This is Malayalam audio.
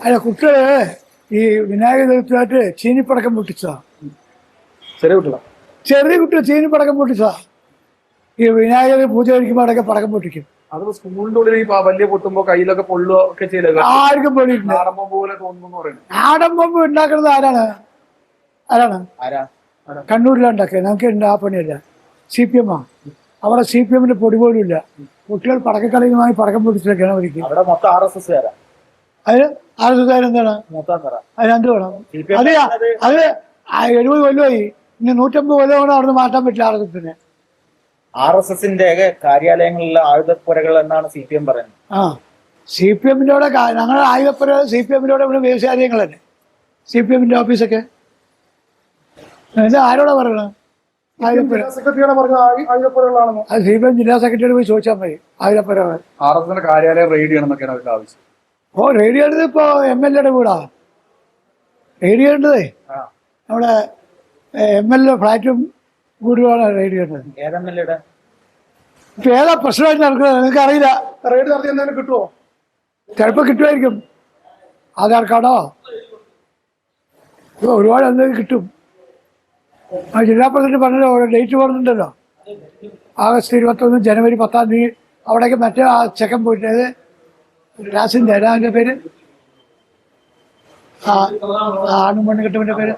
അല്ല കുട്ടികള് ഈ വിനായക ചതുർത്ഥിയായിട്ട് ചീനിപ്പടക്കം പൊട്ടിച്ചതാ. ചെറിയ കുട്ടികൾ ചീനിപ്പടക്കം പൊട്ടിച്ചതാ. ഈ വിനായകർ പൂജ കഴിക്കുമ്പോൾ അടക്കം പടക്കം പൊട്ടിക്കും. അത് സ്കൂളിന്റെ ഉള്ളിൽ ഈ വലിയ പൊട്ടുമ്പോ കയ്യിലൊക്കെ പൊള്ളുക ഒക്കെ ചെയ്തത് ആർക്കും പൊള്ളിയിട്ടില്ല. പോലെ തോന്നുന്നു പറയുന്നത്. നാടൻ ബോംബ് ഉണ്ടാക്കുന്നത് ആരാണ് കണ്ണൂരിലുണ്ടാക്കിയത്. നമുക്ക് ആ പണിയല്ല. CPM അവിടെ CPM പൊടി പോലും ഇല്ല. കുട്ടികൾ പടക്കക്കളിയുമായി പടക്കം പൊട്ടിച്ചൊക്കെയാണ് ഒരിക്കലും. അവിടെ മൊത്തം RSS അതിന് എന്താണ് അതിനെന്ത് വേണം? അത് 70 കൊല്ലമായി. ഇനി 150 കൊല്ലം കൊണ്ട് അവിടെ മാറ്റാൻ പറ്റില്ല. RSSന്റെ കാര്യാലയങ്ങളിലെ ആയുധപ്പുരകൾ എന്നാണ് CPM പറയുന്നത്. CPM അവിടെ ഞങ്ങളുടെ ആയുധപ്പുര CPM അവിടെ ഇവിടെ വ്യവസായങ്ങൾ തന്നെ. CPM ഓഫീസൊക്കെ ആരോടാ പറയണത്? ആയുധപ്പുര അത് CPM ജില്ലാ സെക്രട്ടറി പോയി ചോദിച്ചാൽ മതി. ആയുധപ്പുര RSSന്റെ കാര്യാലയം റെയ്ഡ് ചെയ്യണമെന്നൊക്കെയാണ് അവരുടെ ആവശ്യം. റെയ്ഡ് ചെയ്യേണ്ടത് ഇപ്പൊ MLA വീടാ റെയ്ഡ് ചെയ്യേണ്ടതേ. നമ്മുടെ MLA ഫ്ലാറ്റും വീടുകളാണ് റെയ്ഡ് ചെയ്യേണ്ടത്. ഇപ്പൊ ഏതാ പ്രശ്നമായിട്ട് നടക്കുന്നത് നിങ്ങൾക്ക് അറിയില്ല. റെയ്ഡ് നടത്തി എന്തെങ്കിലും കിട്ടുമോ? ചിലപ്പോ കിട്ടുമായിരിക്കും. ആധാർ കാർഡോ ഒരുപാട് എന്തെങ്കിലും കിട്ടും. ജില്ലാ പ്രസിഡന്റ് പറഞ്ഞല്ലോ, ഡേറ്റ് പറഞ്ഞിട്ടുണ്ടല്ലോ. ആഗസ്റ്റ് 21 ജനുവരി 10-ാം തീയതി അവിടേക്ക് മറ്റേ ആ ചെക്കൻ പോയിട്ട് രാസിന്റെ പേര് ആണും പെണ്ണ് കിട്ടുവിന്റെ പേര്